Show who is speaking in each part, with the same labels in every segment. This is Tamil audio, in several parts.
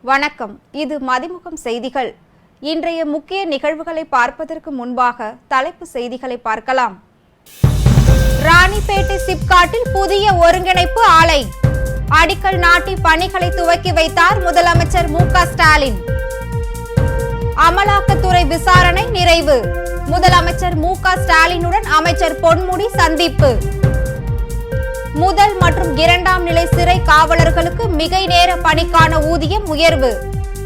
Speaker 1: வணக்கம். இது மதிமுகம் செய்திகள். இன்றைய முக்கிய நிகழ்வுகளை பார்ப்பதற்கு முன்பாக தலைப்பு செய்திகளை பார்க்கலாம். ராணிப்பேட்டை சிப்காட்டில் புதிய ஒருங்கிணைப்பு ஆலை அடிக்கல் நாட்டி பணிகளை துவக்கி வைத்தார் முதலமைச்சர் மு.க. ஸ்டாலின். அமலாக்கத்துறை விசாரணை நிறைவு. முதலமைச்சர் மு.க. ஸ்டாலினுடன் அமைச்சர் பொன்முடி சந்திப்பு. முதல் மற்றும் இரண்டாம் நிலை சிறை காவலர்களுக்கு மிகை நேர பணிக்கான ஊதியம் உயர்வு.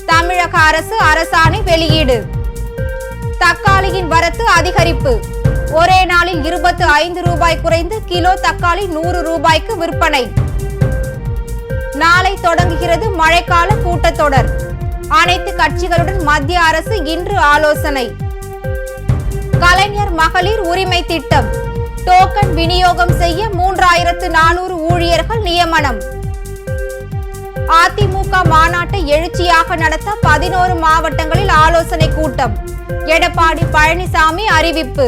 Speaker 1: தமிழக அரசு அரசாணை வெளியீடு. தக்காளியின் வரத்து அதிகரிப்பு. ஒரே நாளில் 25 ரூபாய் குறைந்து கிலோ தக்காளி 100 ரூபாய்க்கு விற்பனை. நாளை தொடங்குகிறது மழைக்கால கூட்டத்தொடர். அனைத்து கட்சிகளுடன் மத்திய அரசு இன்று ஆலோசனை. கலைஞர் மகளிர் உரிமை திட்டம் டோக்கன் விநியோகம் செய்ய 3400 ஊழியர்கள் நியமனம். அதிமுக மாநாட்டை எழுச்சியாக நடத்த 11 மாவட்டங்களில் ஆலோசனை கூட்டம். எடப்பாடி பழனிசாமி அறிவிப்பு.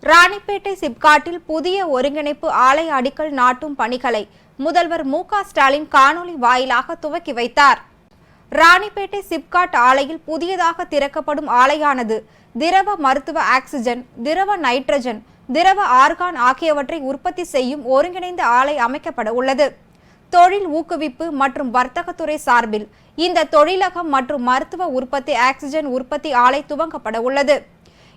Speaker 1: ராணிப்பேட்டை சிப்காட்டில் புதிய ஒருங்கிணைப்பு ஆலை அடிக்கல் நாட்டும் பணிகளை முதல்வர் மு.க. ஸ்டாலின் காணொலி வாயிலாக துவக்கி வைத்தார். ராணிப்பேட்டை சிப்காட் ஆலையில் புதியதாக திறக்கப்படும் ஆலையானது திரவ மருத்துவ ஆக்சிஜன், திரவ நைட்ரஜன், திரவ ஆர்கான் ஆகியவற்றை உற்பத்தி செய்யும் ஒருங்கிணைந்த ஆலை அமைக்கப்பட உள்ளது. தொழில் ஊக்குவிப்பு மற்றும் வர்த்தகத்துறை சார்பில் இந்த தொழிலகம் மற்றும் மருத்துவ உற்பத்தி ஆக்சிஜன் உற்பத்தி ஆலை துவங்கப்பட உள்ளது.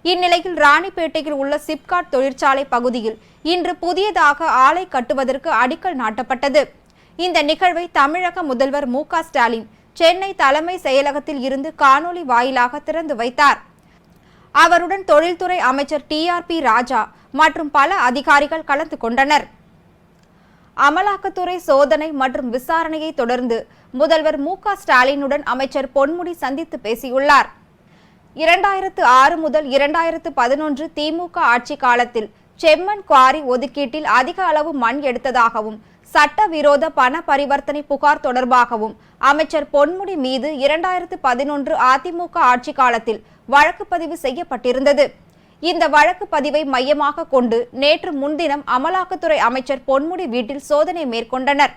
Speaker 1: இந்நிலையில் ராணிப்பேட்டையில் உள்ள சிப்காட் தொழிற்சாலை பகுதியில் இன்று புதியதாக ஆலை கட்டுவதற்கு அடிக்கல் நாட்டப்பட்டது. இந்த நிகழ்வை தமிழக முதல்வர் மு.க. ஸ்டாலின் சென்னை தலைமை செயலகத்தில் இருந்து காணொலி வாயிலாக திறந்து வைத்தார். அவருடன் தொழில்துறை அமைச்சர் டி.ஆர்.பி. ராஜா மற்றும் பல அதிகாரிகள் கலந்து கொண்டனர். அமலாக்கத்துறை சோதனை மற்றும் விசாரணையை தொடர்ந்து முதல்வர் மு.க. ஸ்டாலினுடன் அமைச்சர் பொன்முடி சந்தித்து பேசியுள்ளார். 2006 முதல் 2011 திமுக ஆட்சி காலத்தில் செம்மண் குவாரி ஒதுக்கீட்டில் அதிக அளவு மண் எடுத்ததாகவும் சட்டவிரோத பண பரிவர்த்தனை புகார் தொடர்பாகவும் அமைச்சர் பொன்முடி மீது 2011 அதிமுக ஆட்சி காலத்தில் வழக்கு பதிவு செய்யப்பட்டிருந்தது. இந்த வழக்கு பதிவை மையமாக கொண்டு நேற்று முன்தினம் அமலாக்கத்துறை அமைச்சர் பொன்முடி வீட்டில் சோதனை மேற்கொண்டனர்.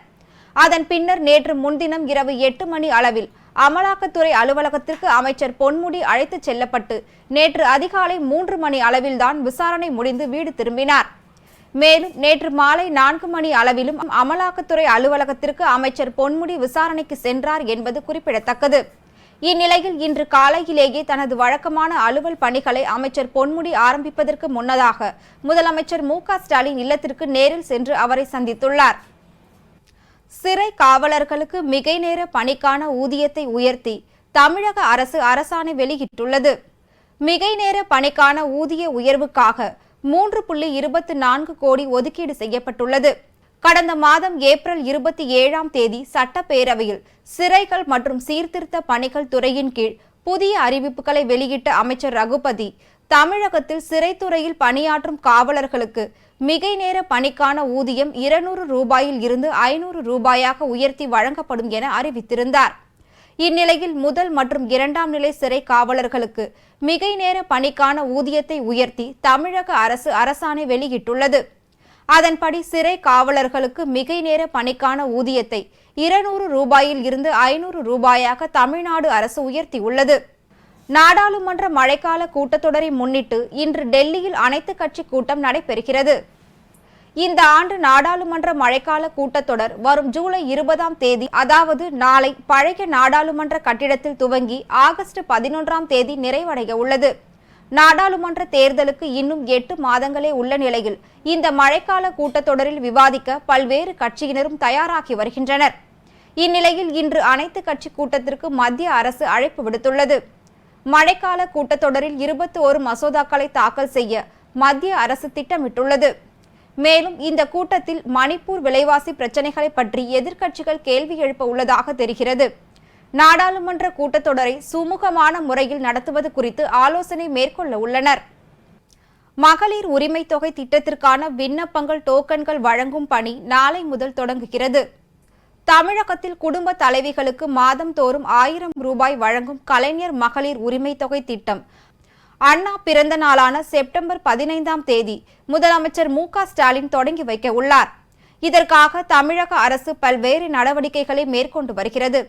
Speaker 1: அதன் பின்னர் நேற்று முன்தினம் இரவு 8 மணி அளவில் அமலாக்கத்துறை அலுவலகத்திற்கு அமைச்சர் பொன்முடி அழைத்துச் செல்லப்பட்டு நேற்று அதிகாலை 3 மணி அளவில்தான் விசாரணை முடிந்து வீடு திரும்பினார். மேலும் நேற்று மாலை 4 மணி அளவிலும் அமலாக்கத்துறை அலுவலகத்திற்கு அமைச்சர் பொன்முடி விசாரணைக்கு சென்றார் என்பது குறிப்பிடத்தக்கது. இந்நிலையில் இன்று காலையிலேயே தனது வழக்கமான அலுவல் பணிகளை அமைச்சர் பொன்முடி ஆரம்பிப்பதற்கு முன்னதாக முதலமைச்சர் மு.க. ஸ்டாலின் இல்லத்திற்கு நேரில் சென்று அவரை சந்தித்துள்ளார். சிறை காவலர்களுக்கு மிகை நேர பணிக்கான ஊதியத்தை உயர்த்தி தமிழக அரசு அரசாணை வெளியிட்டுள்ளது. மிகை நேர பணிக்கான ஊதிய உயர்வுக்காக 3.24 கோடி ஒதுக்கீடு செய்யப்பட்டுள்ளது. கடந்த மாதம் ஏப்ரல் 27ஆம் தேதி சட்டப்பேரவையில் சிறைகள் மற்றும் சீர்திருத்த பணிகள் துறையின் கீழ் புதிய அறிவிப்புகளை வெளியிட்ட அமைச்சர் ரகுபதி தமிழகத்தில் சிறைத்துறையில் பணியாற்றும் காவலர்களுக்கு மிகை நேர பணிக்கான ஊதியம் 200 ரூபாயில் இருந்து 500 ரூபாயாக உயர்த்தி வழங்கப்படும் என அறிவித்திருந்தார். இந்நிலையில் முதல் மற்றும் இரண்டாம் நிலை சிறை காவலர்களுக்கு மிகை நேர பணிக்கான ஊதியத்தை உயர்த்தி தமிழக அரசு அரசாணை வெளியிட்டுள்ளது. அதன்படி சிறை காவலர்களுக்கு மிகை நேர பணிக்கான ஊதியத்தை 200 ரூபாயில் இருந்து 500 ரூபாயாக தமிழ்நாடு அரசு உயர்த்தியுள்ளது. நாடாளுமன்ற மழைக்கால கூட்டத்தொடரை முன்னிட்டு இன்று டெல்லியில் அனைத்து கட்சி கூட்டம் நடைபெறுகிறது. இந்த ஆண்டு நாடாளுமன்ற மழைக்கால கூட்டத்தொடர் வரும் ஜூலை 20ஆம் தேதி, அதாவது நாளை பழைய நாடாளுமன்ற கட்டிடத்தில் துவங்கி ஆகஸ்ட் 11ஆம் தேதி நிறைவடைய உள்ளது. நாடாளுமன்ற தேர்தலுக்கு இன்னும் 8 மாதங்களே உள்ள நிலையில் இந்த மழைக்கால கூட்டத்தொடரில் விவாதிக்க பல்வேறு கட்சியினரும் தயாராகி வருகின்றனர். இந்நிலையில் இன்று அனைத்து கட்சி கூட்டத்திற்கு மத்திய அரசு அழைப்பு விடுத்துள்ளது. மழைக்கால கூட்டத்தொடரில் 21 மசோதாக்களை தாக்கல் செய்ய மத்திய அரசு திட்டமிட்டுள்ளது. மேலும் இந்த கூட்டத்தில் மணிப்பூர் விலைவாசி பிரச்சினைகளை பற்றி எதிர்க்கட்சிகள் கேள்வி எழுப்ப உள்ளதாக தெரிகிறது. நாடாளுமன்ற கூட்டத்தொடரை சுமூகமான முறையில் நடத்துவது குறித்து ஆலோசனை மேற்கொள்ள உள்ளனர். மகளிர் உரிமை தொகை திட்டத்திற்கான விண்ணப்பங்கள் டோக்கன்கள் வழங்கும் பணி நாளை முதல் தொடங்குகிறது. தமிழகத்தில் குடும்ப தலைவிகளுக்கு மாதம் தோறும் 1000 ரூபாய் வழங்கும் கலைஞர் மகளிர் உரிமை தொகை திட்டம் அண்ணா பிறந்த நாளான செப்டம்பர் 15ஆம் தேதி முதலமைச்சர் மு.க. ஸ்டாலின் தொடங்கி வைக்க உள்ளார். இதற்காக தமிழக அரசு பல்வேறு நடவடிக்கைகளை மேற்கொண்டு வருகிறது.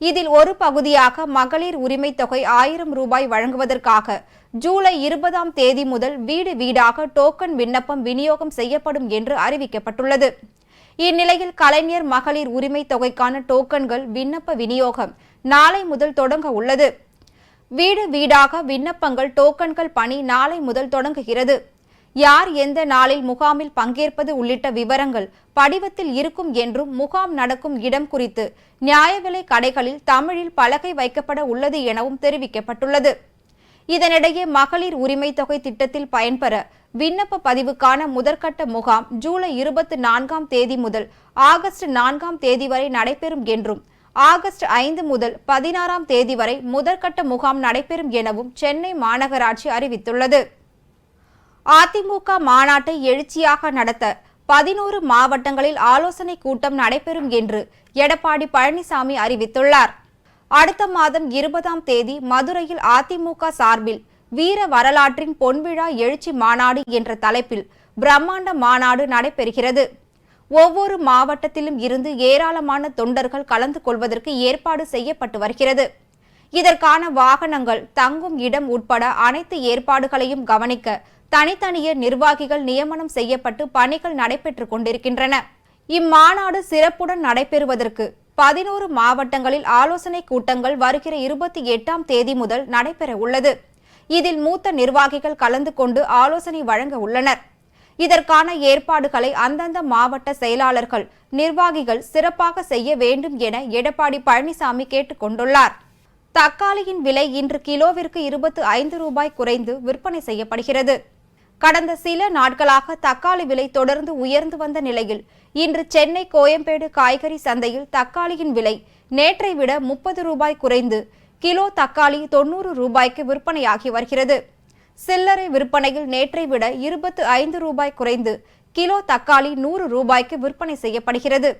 Speaker 1: இதில் ஒரு பகுதியாக மகளிர் உரிமை தொகை 1000 ரூபாய் வழங்குவதற்காக ஜூலை 20ஆம் தேதி முதல் வீடு வீடாக டோக்கன் விண்ணப்பம் விநியோகம் செய்யப்படும் என்று அறிவிக்கப்பட்டுள்ளது. இந்நிலையில் கலைஞர் மகளிர் உரிமை தொகைக்கான டோக்கன்கள் விண்ணப்ப விநியோகம் நாளை முதல் தொடங்க உள்ளது. வீடு வீடாக விண்ணப்பங்கள் டோக்கன்கள் பணி நாளை முதல் தொடங்குகிறது. யார் எந்த நாளில் முகாமில் பங்கேற்பது உள்ளிட்ட விவரங்கள் படிவத்தில் இருக்கும் என்றும் முகாம் நடக்கும் இடம் குறித்து நியாய விலை கடைகளில் தமிழில் பலகை வைக்கப்பட உள்ளது எனவும் தெரிவிக்கப்பட்டுள்ளது. இதனிடையே மகளிர் உரிமை தொகை திட்டத்தில் பயன்பெற விண்ணப்ப பதிவுக்கான முதற்கட்ட முகாம் ஜூலை 24ஆம் தேதி முதல் ஆகஸ்ட் 4ஆம் தேதி வரை நடைபெறும் என்றும் ஆகஸ்ட் 5 முதல் 16ஆம் தேதி வரை முதற்கட்ட முகாம் நடைபெறும் எனவும் சென்னை மாநகராட்சி அறிவித்துள்ளது. அதிமுக மாநாட்டை எழுச்சியாக நடத்த 11 மாவட்டங்களில் ஆலோசனை கூட்டம் நடைபெறும் என்று எடப்பாடி பழனிசாமி அறிவித்துள்ளார். அடுத்த மாதம் 20ஆம் தேதி மதுரையில் அதிமுக சார்பில் வீர வரலாற்றின் பொன்விழா எழுச்சி மாநாடு என்ற தலைப்பில் பிரம்மாண்ட மாநாடு நடைபெறுகிறது. ஒவ்வொரு மாவட்டத்திலும் இருந்து ஏராளமான தொண்டர்கள் கலந்து கொள்வதற்கு ஏற்பாடு செய்யப்பட்டு வருகிறது. இதற்கான வாகனங்கள், தங்கும் இடம் உட்பட அனைத்து ஏற்பாடுகளையும் கவனிக்க தனித்தனியே நிர்வாகிகள் நியமனம் செய்யப்பட்டு பணிகள் நடைபெற்றுக் கொண்டிருக்கின்றன. இம்மாநாடு சிறப்புடன் நடைபெறுவதற்கு 11 மாவட்டங்களில் ஆலோசனை கூட்டங்கள் வருகிற 28ஆம் தேதி முதல் நடைபெற உள்ளது. இதில் மூத்த நிர்வாகிகள் கலந்து கொண்டு ஆலோசனை வழங்க உள்ளனர். இதற்கான ஏற்பாடுகளை அந்தந்த மாவட்ட செயலாளர்கள், நிர்வாகிகள் சிறப்பாக செய்ய வேண்டும் என எடப்பாடி பழனிசாமி கேட்டுக் கொண்டுள்ளார். தக்காளியின் விலை இன்று கிலோவிற்கு 25 ரூபாய் குறைந்து விற்பனை செய்யப்படுகிறது. கடந்த சில நாட்களாக தக்காளி விலை தொடர்ந்து உயர்ந்து வந்த நிலையில் இன்று சென்னை கோயம்பேடு காய்கறி சந்தையில் தக்காளியின் விலை நேற்றை விட 30 ரூபாய் குறைந்து கிலோ தக்காளி 90 ரூபாய்க்கு விற்பனையாகி வருகிறது. சில்லறை விற்பனையில் நேற்றை விட 25 ரூபாய் குறைந்து கிலோ தக்காளி 100 ரூபாய்க்கு விற்பனை செய்யப்படுகிறது.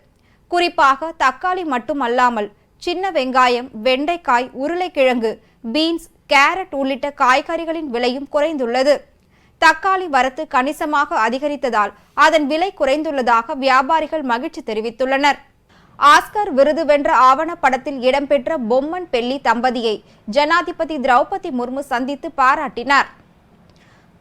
Speaker 1: குறிப்பாக தக்காளி மட்டுமல்லாமல் சின்ன வெங்காயம், வெண்டைக்காய், உருளைக்கிழங்கு, பீன்ஸ், கேரட் உள்ளிட்ட காய்கறிகளின் விலையும் குறைந்துள்ளது. தக்காளி வரத்து கணிசமாக அதிகரித்ததால் அதன் விலை குறைந்துள்ளதாக வியாபாரிகள் மகிழ்ச்சி தெரிவித்துள்ளனர். ஆஸ்கர் விருது வென்ற ஆவணப்படத்தில் இடம்பெற்ற பொம்மன் பெல்லி தம்பதியை ஜனாதிபதி திரௌபதி முர்மு சந்தித்து பாராட்டினார்.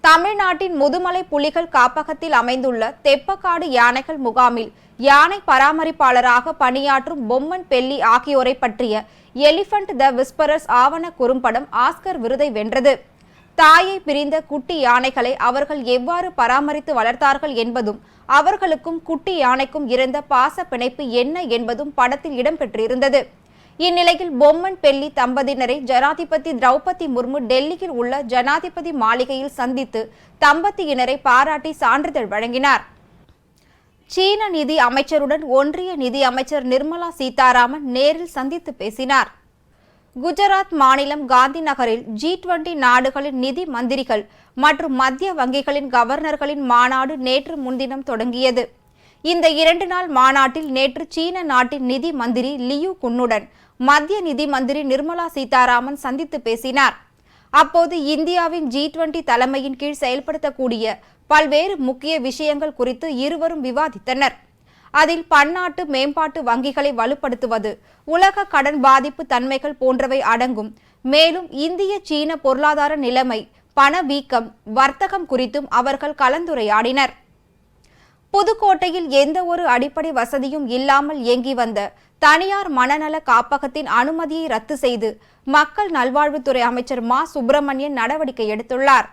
Speaker 1: தமிழ்நாட்டின் முதுமலை புலிகள் காப்பகத்தில் அமைந்துள்ள தெப்பக்காடு யானைகள் முகாமில் யானை பராமரிப்பாளராக பணியாற்றும் பொம்மன் பெல்லி ஆகியோரை பற்றிய எலிபென்ட் த விஸ்பரர்ஸ் ஆவண குறும்படம் ஆஸ்கர் விருதை வென்றது. தாயை பிரிந்த குட்டி யானைகளை அவர்கள் எவ்வாறு பராமரித்து வளர்த்தார்கள் என்பதும் அவர்களுக்கும் குட்டி யானைக்கும் இருந்த பாச பிணைப்பு என்ன என்பதும் படத்தில் இடம்பெற்றிருந்தது. இந்நிலையில் பொம்மன் பெல்லி தம்பதியினரை ஜனாதிபதி திரௌபதி முர்மு டெல்லியில் உள்ள ஜனாதிபதி மாளிகையில் சந்தித்து தம்பதியினரை பாராட்டி சான்றிதழ் வழங்கினார். சீன நிதி அமைச்சருடன் ஒன்றிய நிதி அமைச்சர் நிர்மலா சீதாராமன் நேரில் சந்தித்து பேசினார். குஜராத் மாநிலம் காந்தி நகரில் G20 நாடுகளின் நிதி மந்திரிகள் மற்றும் மத்திய வங்கிகளின் கவர்னர்களின் மாநாடு நேற்று முன்தினம் தொடங்கியது. இந்த 2 நாள் மாநாட்டில் நேற்று சீன நாட்டின் நிதி மந்திரி லியூ குன்னுடன் மத்திய நிதி மந்திரி நிர்மலா சீதாராமன் சந்தித்து பேசினார். அப்போது இந்தியாவின் G20 தலைமையின் கீழ் செயல்படுத்தக்கூடிய பல்வேறு முக்கிய விஷயங்கள் குறித்து இருவரும் விவாதித்தனர். அதில் பன்னாட்டு மேம்பாட்டு வங்கிகளை வலுப்படுத்துவது, உலக கடன் பாதிப்பு தன்மைகள் போன்றவை அடங்கும். மேலும் இந்திய சீன பொருளாதார நிலைமை, பணவீக்கம், வர்த்தகம் குறித்தும் அவர்கள் கலந்துரையாடினர். புதுக்கோட்டையில் எந்த ஒரு அடிப்படை வசதியும் இல்லாமல் இயங்கி வந்த தனியார் மனநல காப்பகத்தின் அனுமதியை ரத்து செய்து மக்கள் நல்வாழ்வுத்துறை அமைச்சர் மா சுப்பிரமணியன் நடவடிக்கை எடுத்துள்ளார்.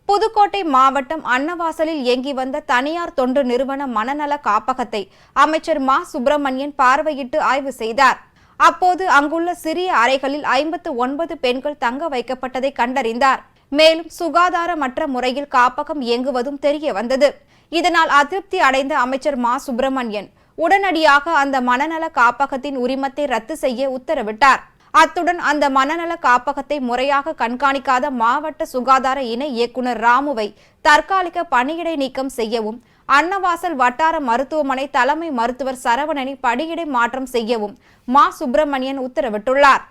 Speaker 1: புதுக்கோட்டை மாவட்டம் அன்னவாசலில் இயங்கி வந்த தனியார் தொண்டு நிறுவன மனநல காப்பகத்தை அமைச்சர் மா சுப்பிரமணியன் பார்வையிட்டு ஆய்வு செய்தார். அப்போது அங்குள்ள சிறிய அறைகளில் 59 பெண்கள் தங்க வைக்கப்பட்டதை கண்டறிந்தார். மேலும் சுகாதாரமற்ற முறையில் காப்பகம் இயங்குவதும் தெரிய வந்தது. இதனால் அதிருப்தி அடைந்த அமைச்சர் மா சுப்பிரமணியன் உடனடியாக அந்த மனநல காப்பகத்தின் உரிமத்தை ரத்து செய்ய உத்தரவிட்டார். அத்துடன் அந்த மனநல காப்பகத்தை முறையாக கண்காணிக்காத மாவட்ட சுகாதார இணை இயக்குநர் ராமுவை தற்காலிக பணியிடை நீக்கம் செய்யவும், அன்னவாசல் வட்டார மருத்துவமனை தலைமை மருத்துவர் சரவணனை பணியிடை மாற்றம் செய்யவும் மா சுப்பிரமணியன் உத்தரவிட்டுள்ளார்.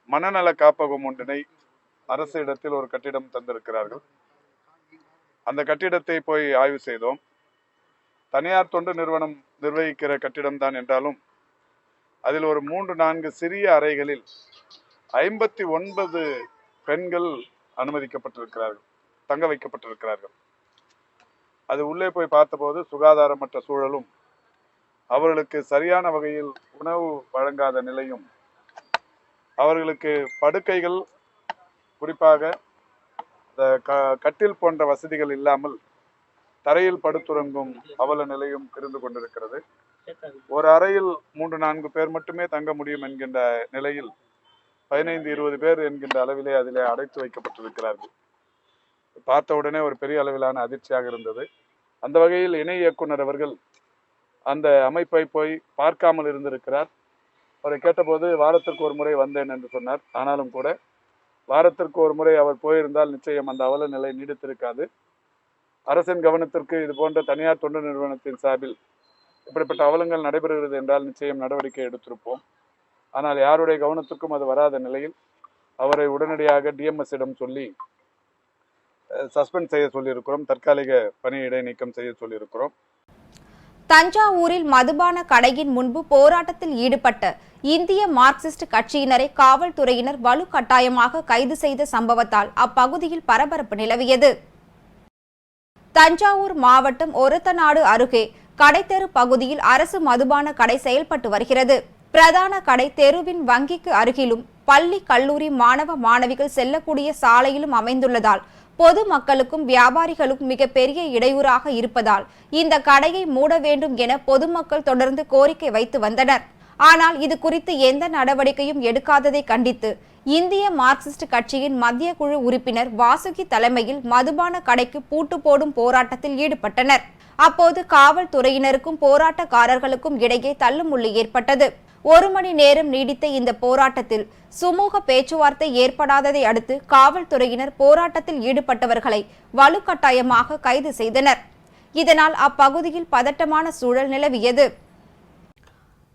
Speaker 2: மனநல காப்பகம் ஒன்றினை அரசு இடத்தில் ஒரு கட்டிடம் தந்திருக்கிறார்கள். அந்த கட்டிடத்தை போய் ஆய்வு செய்தோம். தனியார் தொண்டு நிறுவனம் நிர்வகிக்கிற கட்டிடம் தான் என்றாலும் அதில் ஒரு 3-4 சிறிய அறைகளில் 59 பெண்கள் அனுமதிக்கப்பட்டிருக்கிறார்கள், தங்க வைக்கப்பட்டிருக்கிறார்கள். அது உள்ளே போய் பார்த்தபோது சுகாதாரமற்ற சூழலும், அவர்களுக்கு சரியான வகையில் உணவு வழங்காத நிலையும், அவர்களுக்கு படுக்கைகள், குறிப்பாக கட்டில் போன்ற வசதிகள் இல்லாமல் தரையில் படுத்துறங்கும் அவல நிலையும் இருந்து கொண்டிருக்கிறது. ஒரு அறையில் 3-4 பேர் மட்டுமே தங்க முடியும் என்கின்ற நிலையில் 15-20 பேர் என்கின்ற அளவிலே அதிலே அடைத்து வைக்கப்பட்டிருக்கிறார்கள். பார்த்த உடனே ஒரு பெரிய அளவிலான அதிர்ச்சியாக இருந்தது. அந்த வகையில் இணை இயக்குனர் அவர்கள் அந்த அமைப்பை போய் பார்க்காமல் இருந்திருக்கிறார். அவரை கேட்டபோது வாரத்திற்கு ஒரு முறை வந்தேன் என்று சொன்னார். ஆனாலும் கூட வாரத்திற்கு ஒரு முறை அவர் போயிருந்தால் நிச்சயம் அந்த அவல நிலை நீடித்திருக்காது. அரசின் கவனத்திற்கு இது போன்ற தனியார் தொண்டு நிறுவனத்தின் சார்பில் இப்படிப்பட்ட அவலங்கள் நடைபெறுகிறது என்றால் நிச்சயம் நடவடிக்கை எடுத்திருப்போம். ஆனால் யாருடைய கவனத்துக்கும் அது வராத நிலையில் அவரை உடனடியாக டிஎம்எஸ்-இடம் சொல்லி சஸ்பெண்ட் செய்ய சொல்லியிருக்கிறோம். தற்காலிக பணி இடைநீக்கம் செய்ய சொல்லியிருக்கிறோம்.
Speaker 1: தஞ்சாவூரில் மதுபான கடையின் முன்பு போராட்டத்தில் ஈடுபட்ட இந்திய மார்க்சிஸ்ட் கட்சியினரை காவல்துறையினர் வலுக்கட்டாயமாக கைது செய்த சம்பவத்தால் அப்பகுதியில் பரபரப்பு நிலவியது. தஞ்சாவூர் மாவட்டம் ஒரத்தநாடு அருகே கடைத்தெரு பகுதியில் அரசு மதுபான கடை செயல்பட்டு வருகிறது. பிரதான கடை தெருவின் வங்கிக்கு அருகிலும் பள்ளி கல்லூரி மாணவ மாணவிகள் செல்லக்கூடிய சாலையிலும் அமைந்துள்ளதால் பொதுமக்களுக்கும் வியாபாரிகளுக்கும் மிகப்பெரிய இடையூறாக இருப்பதால் இந்த கடையை மூட வேண்டும் என பொதுமக்கள் தொடர்ந்து கோரிக்கை வைத்து வந்தனர். ஆனால் இது குறித்து எந்த நடவடிக்கையும் எடுக்காததை கண்டித்து இந்திய மார்க்சிஸ்ட் கட்சியின் மத்திய குழு உறுப்பினர் வாசுகி தலைமையில் மதுபான கடைக்கு பூட்டு போடும் போராட்டத்தில் ஈடுபட்டனர். அப்போது காவல்துறையினருக்கும் போராட்டக்காரர்களுக்கும் இடையே தள்ளுமுள்ளு ஏற்பட்டது. 1 மணி நேரம் நீடித்த இந்த போராட்டத்தில் சுமூக பேச்சுவார்த்தை ஏற்படாததை அடுத்து காவல்துறையினர் போராட்டத்தில் ஈடுபட்டவர்களை வலுக்கட்டாயமாக கைது செய்தனர். இதனால் அப்பகுதியில் பதட்டமான சூழல் நிலவியது.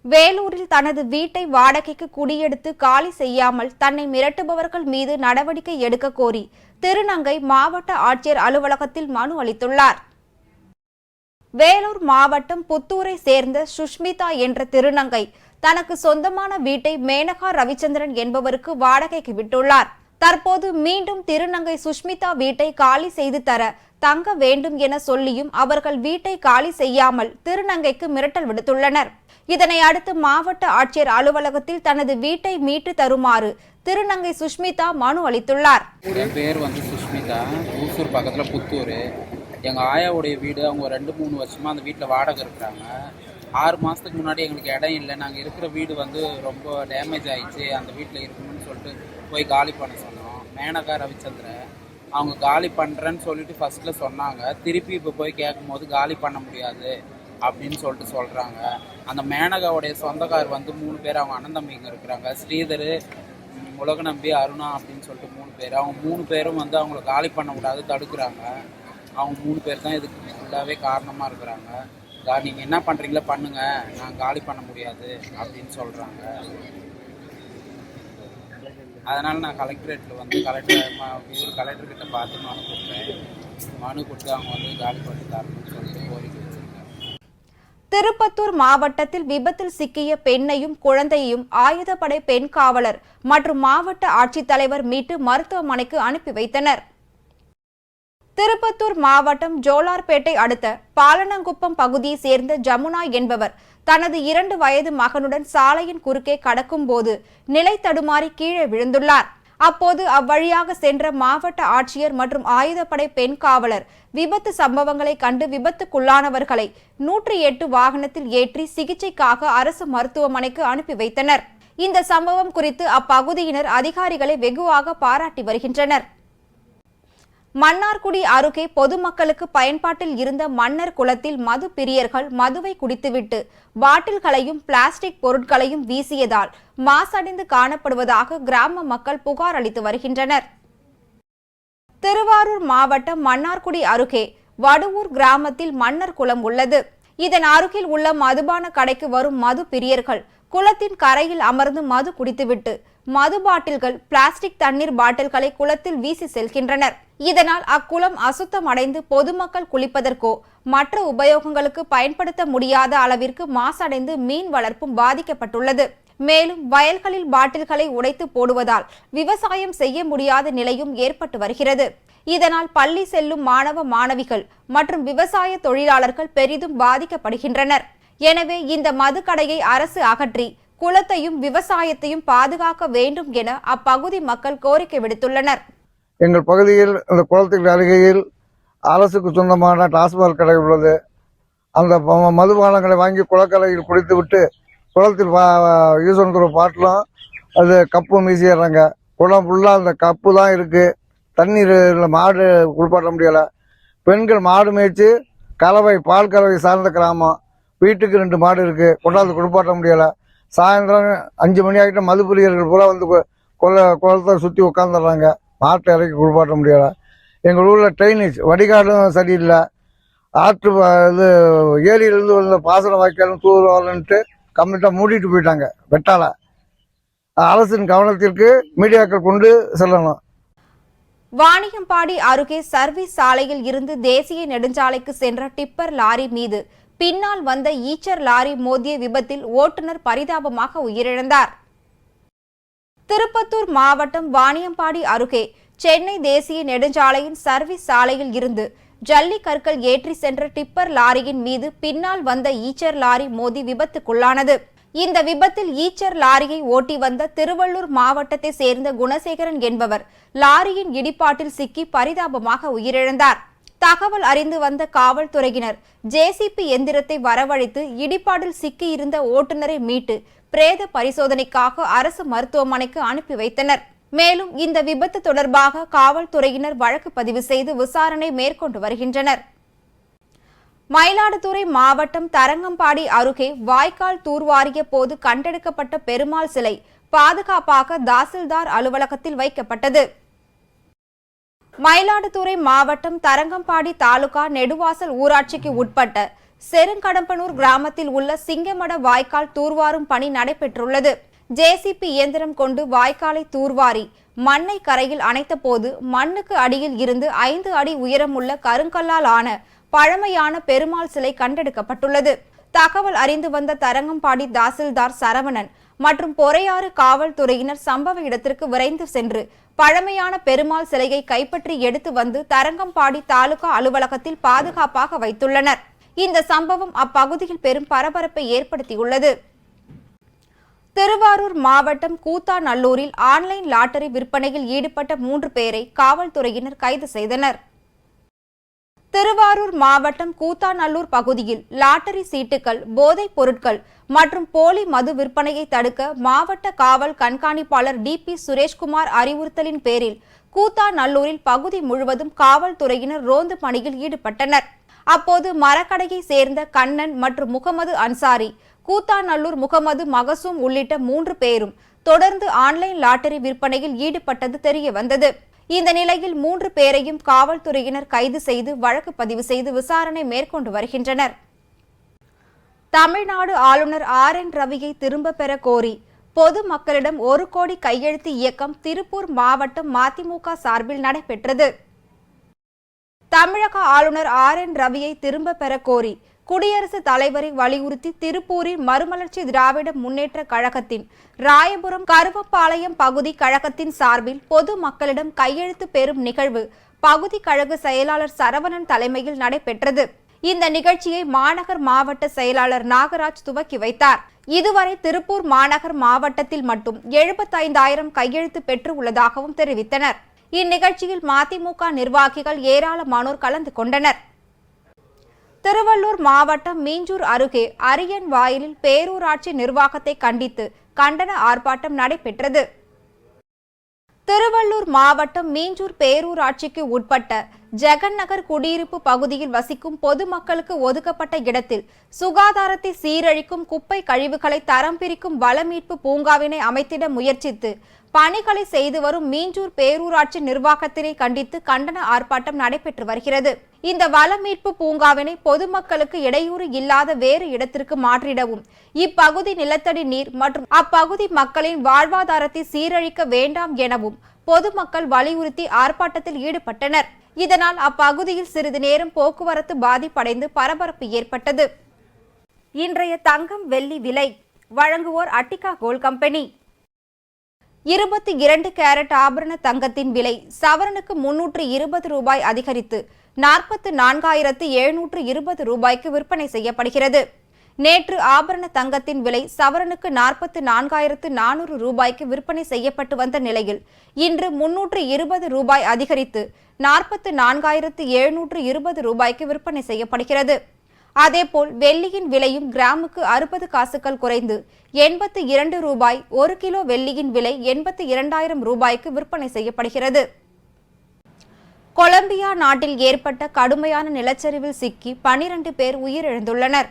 Speaker 1: வேலூரில் தனது வீட்டை வாடகைக்கு குடியெடுத்து காலி செய்யாமல் தன்னை மிரட்டுபவர்கள் மீது நடவடிக்கை எடுக்க கோரி திருநங்கை மாவட்ட ஆட்சியர் அலுவலகத்தில் மனு அளித்துள்ளார். வேலூர் மாவட்டம் புத்தூரை சேர்ந்த சுஷ்மிதா என்ற திருநங்கை தனக்கு சொந்தமான வீட்டை மேனகா ரவிச்சந்திரன் என்பவருக்கு வாடகைக்கு விட்டுள்ளார். தற்போது மீண்டும் திருநங்கை சுஷ்மிதா வீட்டை காலி செய்து தர தங்க வேண்டும் என சொல்லியும் அவர்கள் வீட்டை காலி செய்யாமல் திருநங்கைக்கு மிரட்டல் விடுத்துள்ளனர். இதனை அடுத்து மாவட்ட ஆட்சியர் அலுவலகத்தில் தனது வீட்டை மீட்டு தருமாறு திருநங்கை சுஷ்மிதா மனு அளித்துள்ளார்.
Speaker 3: என் பேர் சுஷ்மிதா, ஊசூர் பக்கத்தில் புத்தூர். எங்கள் ஆயாவுடைய வீடு, அவங்க 2-3 வருஷமாக அந்த வீட்டில் வாடகை இருக்கிறாங்க. 6 மாதத்துக்கு முன்னாடி எங்களுக்கு இடம் இல்லை, நாங்கள் இருக்கிற வீடு ரொம்ப டேமேஜ் ஆகிடுச்சு, அந்த வீட்டில் இருக்கணும்னு சொல்லிட்டு போய் காலி பண்ண சொன்னோம். மேனகா ரவிச்சந்திரன் அவங்க காலி பண்ணுறேன்னு சொல்லிட்டு ஃபஸ்ட்டில் சொன்னாங்க. திருப்பி இப்போ போய் கேட்கும்போது காலி பண்ண முடியாது அப்படின்னு சொல்லிட்டு சொல்கிறாங்க. அந்த மேனகாவுடைய சொந்தக்கார் 3 பேர், அவங்க அண்ணன் தம்பிங்க இருக்கிறாங்க. ஸ்ரீதர், உலகநம்பி, அருணா அப்படின்னு சொல்லிட்டு 3 பேர். அவங்க 3 பேரும் அவங்கள காலி பண்ண கூடாது தடுக்கிறாங்க. அவங்க 3 பேர் தான் இதுக்கு ஃபுல்லாகவே காரணமாக இருக்கிறாங்க. நீங்கள் என்ன பண்ணுறீங்களோ பண்ணுங்க, நான் காலி பண்ண முடியாது அப்படின்னு சொல்கிறாங்க. அதனால் நான் கலெக்டரேட்டில் கலெக்டர்கிட்ட பார்த்து மனு கொடுத்தேன். மனு கொடுத்து அவங்க காலி பண்ணி தரணும்னு சொல்லிட்டு கோரிக்கை வச்சுருக்கேன்.
Speaker 1: திருப்பத்தூர் மாவட்டத்தில் விபத்தில் சிக்கிய பெண்ணையும் குழந்தையையும் ஆயுதப்படை பெண் காவலர் மற்றும் மாவட்ட ஆட்சித்தலைவர் மீட்டு மருத்துவமனைக்கு அனுப்பி வைத்தனர். திருப்பத்தூர் மாவட்டம் ஜோலார்பேட்டை அடுத்த பாலனங்குப்பம் பகுதியை சேர்ந்த ஜமுனா என்பவர் தனது 2 வயது மகனுடன் சாலையின் குறுக்கே கடக்கும் போது நிலை தடுமாறி கீழே விழுந்துள்ளார். அப்போது அவ்வழியாக சென்ற மாவட்ட ஆட்சியர் மற்றும் ஆயுதப்படை பெண் காவலர் விபத்து சம்பவங்களை கண்டு விபத்துக்குள்ளானவர்களை 108 வாகனத்தில் ஏற்றி சிகிச்சைக்காக அரசு மருத்துவமனைக்கு அனுப்பி வைத்தனர். இந்த சம்பவம் குறித்து அப்பகுதியினர் அதிகாரிகளை வெகுவாக பாராட்டி வருகின்றனர். மன்னார்குடி அருகே பொதுமக்களுக்கு பயன்பாட்டில் இருந்த மன்னர் குளத்தில் மது பிரியர்கள் மதுவை குடித்துவிட்டு பாட்டில்களையும் பிளாஸ்டிக் பொருட்களையும் வீசியதால் மாசடைந்து காணப்படுவதாக கிராம மக்கள் புகார் அளித்து வருகின்றனர். திருவாரூர் மாவட்டம் மன்னார்குடி அருகே வடுவூர் கிராமத்தில் மன்னர் குளம் உள்ளது. இதன் அருகில் உள்ள மதுபான கடைக்கு வரும் மது பிரியர்கள் குளத்தின் கரையில் அமர்ந்து மது குடித்துவிட்டு மது பாட்டில்கள், பிளாஸ்டிக் தண்ணீர் பாட்டில்களை குளத்தில் வீசி செல்கின்றனர். இதனால் அக்குளம் அசுத்தமடைந்து பொதுமக்கள் குளிப்பதற்கோ மற்ற உபயோகங்களுக்கு பயன்படுத்த முடியாத அளவிற்கு மாசடைந்து மீன் வளர்ப்பும் பாதிக்கப்பட்டுள்ளது. மேலும் வயல்களில் பாட்டில்களை உடைத்து போடுவதால் விவசாயம் செய்ய முடியாத நிலையும் ஏற்பட்டு வருகிறது. இதனால் பள்ளி செல்லும் மாணவ மாணவிகள் மற்றும் விவசாய தொழிலாளர்கள் பெரிதும் பாதிக்கப்படுகின்றனர். எனவே இந்த மதுக்கடையை அரசு அகற்றி குளத்தையும் விவசாயத்தையும் பாதுகாக்க வேண்டும் என அப்பகுதி மக்கள் கோரிக்கை விடுத்துள்ளனர்.
Speaker 4: எங்கள் பகுதியில் அந்த குளத்துக்கு அருகையில் அரசுக்கு சொந்தமான டாஸ்மாக் கடை உள்ளது. அந்த மதுபானங்களை வாங்கி குளக்கரையில் குடித்துவிட்டு குளத்தில் யூஸ் பண்ணுற பாட்டிலும் அது கப்பு மீசிடுறாங்க. குளம் ஃபுல்லாக அந்த கப்பு தான் இருக்குது. தண்ணீர் மாடு குளிப்பாட்ட முடியலை. பெண்கள் மாடு மேய்ச்சி கறவை பால் கறவை சார்ந்த கிராமம். வீட்டுக்கு 2 மாடு இருக்குது. கொண்டாந்து குளிப்பாட்ட முடியலை. சாயந்தரம் 5 மணி ஆகிட்ட மது பிரியர்கள் பூரா வந்து குளத்தை சுற்றி உட்காந்துடுறாங்க. மாட்டை இறக்கி குளிப்பாட்ட முடியலை. எங்கள் ஊரில் ட்ரைனேஜ் வடிகாலும் சரியில்லை. ஆற்று இது ஏரியிலேருந்து வந்த பாசன வாய்க்காலும் தூர் வரலன்ட்டு கம்ப்ளீட்டாக மூடிட்டு போயிட்டாங்க. வெட்டால அரசின் கவனத்திற்கு மீடியாக்கள் கொண்டு செல்லணும்.
Speaker 1: வாணியம்பாடி அருகே சர்வீஸ் சாலையில் இருந்து தேசிய நெடுஞ்சாலைக்கு சென்ற டிப்பர் லாரி மீது பின்னால் வந்த ஈச்சர் லாரி மோதிய விபத்தில் ஓட்டுநர் பரிதாபமாக உயிரிழந்தார். திருப்பத்தூர் மாவட்டம் வாணியம்பாடி அருகே சென்னை தேசிய நெடுஞ்சாலையின் சர்வீஸ் சாலையில் இருந்து ஜல்லி கற்கள் ஏற்றி சென்ற டிப்பர் லாரியின் மீது பின்னால் வந்த ஈச்சர் லாரி மோதி விபத்துக்குள்ளானது. இந்த விபத்தில் ஈச்சர் லாரியை ஓட்டி வந்த திருவள்ளூர் மாவட்டத்தை சேர்ந்த குணசேகரன் என்பவர் லாரியின் இடிபாட்டில் சிக்கி பரிதாபமாக உயிரிழந்தார். தகவல் அறிந்து வந்த காவல்துறையினர் ஜேசிபி எந்திரத்தை வரவழைத்து இடிபாட்டில் சிக்கி இருந்த ஓட்டுநரை மீட்டு பிரேத பரிசோதனைக்காக அரசு மருத்துவமனைக்கு அனுப்பி வைத்தனர். மேலும் இந்த விபத்து தொடர்பாக காவல்துறையினர் வழக்கு பதிவு செய்து விசாரணை மேற்கொண்டு வருகின்றனர். மயிலாடுதுறை மாவட்டம் தரங்கம்பாடி அருகே வாய்க்கால் தூர்வாரிய போது கண்டெடுக்கப்பட்ட பெருமாள் சிலை பாதுகாப்பாக தாசில்தார் அலுவலகத்தில் வைக்கப்பட்டது. மயிலாடுதுறை மாவட்டம் தரங்கம்பாடி தாலுகா நெடுவாசல் ஊராட்சிக்கு உட்பட்ட செருங்கடம்பனூர் கிராமத்தில் உள்ள சிங்கமட வாய்க்கால் தூர்வாரும் பணி நடைபெற்றுள்ளது. ஜேசிபி இயந்திரம் கொண்டு வாய்க்காலை தூர்வாரி மண்ணை கரையில் அணைத்த போது மண்ணுக்கு அடியில் இருந்து 5 அடி உயரமுள்ள கருங்கல்லால் ஆன பழமையான பெருமாள் சிலை கண்டெடுக்கப்பட்டுள்ளது. தகவல் அறிந்து வந்த தரங்கம்பாடி தாசில்தார் சரவணன் மற்றும் பொறையாறு காவல்துறையினர் சம்பவ இடத்திற்கு விரைந்து சென்று பழமையான பெருமாள் சிலையை கைப்பற்றி எடுத்து வந்து தரங்கம்பாடி தாலுகா அலுவலகத்தில் பாதுகாப்பாக வைத்துள்ளனர். இந்த சம்பவம் அப்பகுதியில் பெரும் பரபரப்பை ஏற்படுத்தியுள்ளது. திருவாரூர் மாவட்டம் கூத்தாநல்லூரில் ஆன்லைன் லாட்டரி விற்பனையில் ஈடுபட்ட 3 பேரை காவல்துறையினர் கைது செய்தனர். திருவாரூர் மாவட்டம் கூத்தாநல்லூர் பகுதியில் லாட்டரி சீட்டுகள், போதைப் பொருட்கள் மற்றும் போலி மது விற்பனையை தடுக்க மாவட்ட காவல் கண்காணிப்பாளர் டிபி சுரேஷ்குமார் அறிவுறுத்தலின் பேரில் கூத்தாநல்லூரில் பகுதி முழுவதும் காவல்துறையினர் ரோந்து பணியில் ஈடுபட்டனர். அப்போது மரக்கடையை சேர்ந்த கண்ணன் மற்றும் முகமது அன்சாரி, கூத்தாநல்லூர் முகமது மகசூம் உள்ளிட்ட 3 பேரும் தொடர்ந்து ஆன்லைன் லாட்டரி விற்பனையில் ஈடுபட்டது தெரிய வந்தது. இந்த நிலையில் 3 பேரையும் காவல்துறையினர் கைது செய்து வழக்கு பதிவு செய்து விசாரணை மேற்கொண்டு வருகின்றனர். தமிழ்நாடு ஆளுநர் RN ரவியை திரும்ப பெற கோரி பொது மக்களிடம் 1 கோடி கையெழுத்து இயக்கம் திருப்பூர் மாவட்டம் மதிமுக சார்பில் நடைபெற்றது. தமிழக ஆளுநர் RN ரவியை திரும்ப பெற கோரி குடியரசுத் தலைவரை வலியுறுத்தி திருப்பூரில் மறுமலர்ச்சி திராவிட முன்னேற்ற கழகத்தின் ராயபுரம் கருவப்பாளையம் பகுதி கழகத்தின் சார்பில் பொது மக்களிடம் கையெழுத்து பெறும் நிகழ்வு பகுதி கழக செயலாளர் சரவணன் தலைமையில் நடைபெற்றது. இந்த நிகழ்ச்சியை மாநகர் மாவட்ட செயலாளர் நாகராஜ் துவக்கி வைத்தார். இதுவரை திருப்பூர் மாநகர் மாவட்டத்தில் மட்டும் 75,000 கையெழுத்து பெற்று உள்ளதாகவும் தெரிவித்தனர். இந்நிகழ்ச்சியில் மதிமுக நிர்வாகிகள் ஏராளமானோர் கலந்து கொண்டனர். திருவள்ளூர் மாவட்டம் மீஞ்சூர் அருகே அரியன் வாயிலில் பேரூராட்சி நிர்வாகத்தை கண்டித்து கண்டன ஆர்ப்பாட்டம் நடைபெற்றது. திருவள்ளூர் மாவட்டம் மீஞ்சூர் பேரூராட்சிக்கு உட்பட்ட ஜெகன் நகர் குடியிருப்பு பகுதியில் வசிக்கும் பொதுமக்களுக்கு ஒதுக்கப்பட்ட இடத்தில் சுகாதாரத்தை சீரழிக்கும் குப்பை கழிவுகளை தரம் பிரிக்கும் வளமீட்பு பூங்காவினை அமைத்திட முயற்சித்து பணிகளை செய்து வரும் மீஞ்சூர் பேரூராட்சி நிர்வாகத்தினை கண்டித்து கண்டன ஆர்ப்பாட்டம் நடைபெற்று வருகிறது. இந்த வள மீட்பு பூங்காவினை பொதுமக்களுக்கு இடையூறு இல்லாத வேறு இடத்திற்கு மாற்றிடவும், இப்பகுதி நிலத்தடி நீர் மற்றும் அப்பகுதி மக்களின் வாழ்வாதாரத்தை சீரழிக்க வேண்டாம் எனவும் பொதுமக்கள் வலியுறுத்தி ஆர்ப்பாட்டத்தில் ஈடுபட்டனர். இதனால் அப்பகுதியில் சிறிது நேரம் போக்குவரத்து பாதிப்படைந்து பரபரப்பு ஏற்பட்டது. இன்றைய தங்கம் வெள்ளி விலை வழங்குவோர் அட்டிகா கோல்ட் கம்பெனி. 22 கேரட் ஆபரண தங்கத்தின் விலை சவரனுக்கு 320 ரூபாய் அதிகரித்து 44,720 ரூபாய்க்கு விற்பனை செய்யப்படுகிறது. நேற்று ஆபரண தங்கத்தின் விலை சவரனுக்கு 44,400 ரூபாய்க்கு விற்பனை செய்யப்பட்டு வந்த நிலையில் இன்று 320 ரூபாய் அதிகரித்து 44,720 ரூபாய்க்கு விற்பனை செய்யப்படுகிறது. அதேபோல் வெள்ளியின் விலையும் கிராமுக்கு 60 காசுகள் குறைந்து 82 ரூபாய், 1 கிலோ வெள்ளியின் விலை 82,000 ரூபாய்க்கு விற்பனை செய்யப்படுகிறது. கொலம்பியா நாட்டில் ஏற்பட்ட கடுமையான நிலச்சரிவில் சிக்கி 12 பேர் உயிரிழந்துள்ளனர்.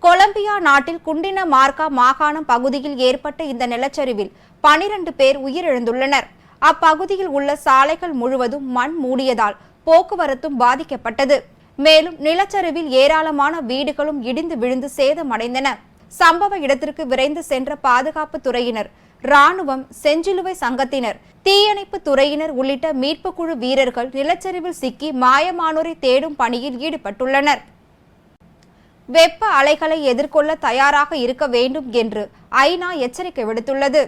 Speaker 1: கொலம்பியா நாட்டில் குண்டினமார்கா மாகாணம் பகுதியில் ஏற்பட்ட இந்த நிலச்சரிவில் 12 பேர் உயிரிழந்துள்ளனர். அப்பகுதியில் உள்ள சாலைகள் முழுவதும் மண் மூடியதால் போக்குவரத்தும் பாதிக்கப்பட்டது. மேலும் நிலச்சரிவில் ஏராளமான வீடுகளும் இடிந்து விழுந்து சேதமடைந்தன. சம்பவ இடத்திற்கு விரைந்து சென்ற பாதுகாப்பு துறையினர், ராணுவம், செஞ்சிலுவை சங்கத்தினர், தீயணைப்பு துறையினர் உள்ளிட்ட மீட்பு குழு வீரர்கள் நிலச்சரிவில் சிக்கி மாயமானோரை தேடும் பணியில் ஈடுபட்டுள்ளனர். வெப்ப அலைகளை எதிர்கொள்ள தயாராக இருக்க வேண்டும் என்று ஐநா எச்சரிக்கை விடுத்துள்ளது.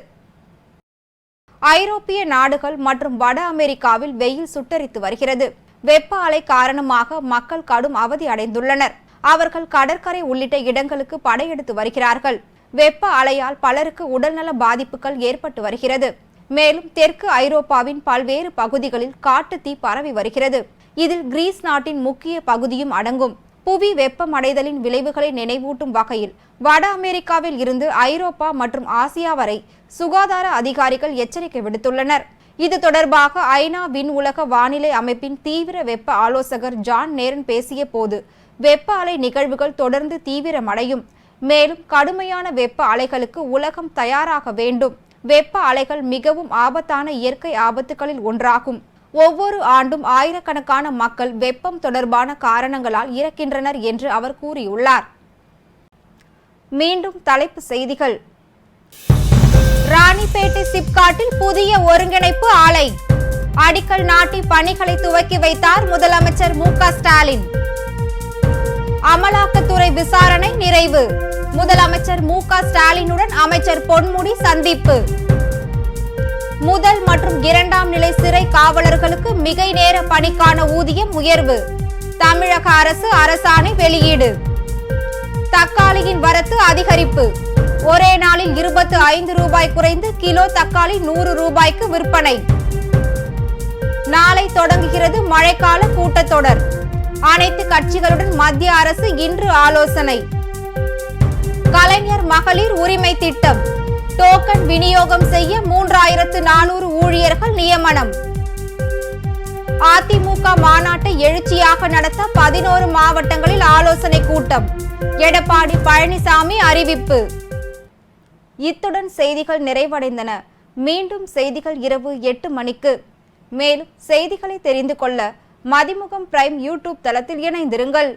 Speaker 1: ஐரோப்பிய நாடுகள் மற்றும் வட அமெரிக்காவில் வெயில் சுட்டரித்து வருகிறது. வெப்ப அலை காரணமாக மக்கள் கடும் அவதி அடைந்துள்ளனர். அவர்கள் கடற்கரை உள்ளிட்ட இடங்களுக்கு படையெடுத்து வருகிறார்கள். வெப்ப அலையால் பலருக்கு உடல்நல பாதிப்புகள் ஏற்பட்டு வருகிறது. மேலும் தெற்கு ஐரோப்பாவின் பல்வேறு பகுதிகளில் காட்டுத்தீ பரவி வருகிறது. இதில் கிரீஸ் நாட்டின் முக்கிய பகுதியும் அடங்கும். புவி வெப்பமடைதலின் விளைவுகளை நினைவூட்டும் வகையில் வட அமெரிக்காவில் இருந்து ஐரோப்பா மற்றும் ஆசியா வரை சுகாதார அதிகாரிகள் எச்சரிக்கை விடுத்துள்ளனர். இது தொடர்பாக ஐநா விண் உலக வானிலை அமைப்பின் தீவிர வெப்ப ஆலோசகர் ஜான் நேரன் பேசிய போது, வெப்ப அலை நிகழ்வுகள் தொடர்ந்து தீவிரமடையும். மேலும் கடுமையான வெப்ப அலைகளுக்கு உலகம் தயாராக வேண்டும். வெப்ப அலைகள் மிகவும் ஆபத்தான இயற்கை ஆபத்துகளில் ஒன்றாகும். ஒவ்வொரு ஆண்டும் ஆயிரக்கணக்கான மக்கள் வெப்பம் தொடர்பான காரணங்களால் இறக்கின்றனர் என்று அவர் கூறியுள்ளார். மீண்டும் தலைப்புச் செய்திகள். ராணிப்பேட்டை சிப்காட்டில் புதிய ஒருங்கிணைப்பு ஆலை அடிக்கல் நாட்டி பணிகளை துவக்கி வைத்தார் முதலமைச்சர் மு க ஸ்டாலின். அமலாக்கத்துறை விசாரணை நிறைவு. முதலமைச்சர் மு க ஸ்டாலினுடன் அமைச்சர் பொன்முடி சந்திப்பு. முதல் மற்றும் 2ஆம் நிலை சிறை காவலர்களுக்கு மிகை நேர பணிக்கான ஊதியம் உயர்வு. தமிழக அரசு அரசாணை வெளியீடு. தக்காளியின் வரத்து அதிகரிப்பு. ஒரே நாளில் 25 ரூபாய் குறைந்து கிலோ தக்காளி 100 ரூபாய்க்கு விற்பனை. நாளை தொடங்குகிறது மழைக்கால கூட்டத்தொடர். அனைத்து கட்சிகளுடன் மத்திய அரசு இன்று ஆலோசனை. கலைஞர் மகளிர் உரிமை திட்டம் டோக்கன் விநியோகம் செய்ய 3400 ஊழியர்கள் நியமனம். அதிமுக மாநாட்டை எழுச்சியாக நடத்த 11 மாவட்டங்களில் ஆலோசனை கூட்டம். எடப்பாடி பழனிசாமி அறிவிப்பு. இத்துடன் செய்திகள் நிறைவடைந்தன. மீண்டும் செய்திகள் இரவு 8 மணிக்கு. மேலும் செய்திகளை தெரிந்து கொள்ள மதிமுகம் பிரைம் யூடியூப் தளத்தில் இணைந்திருங்கள்.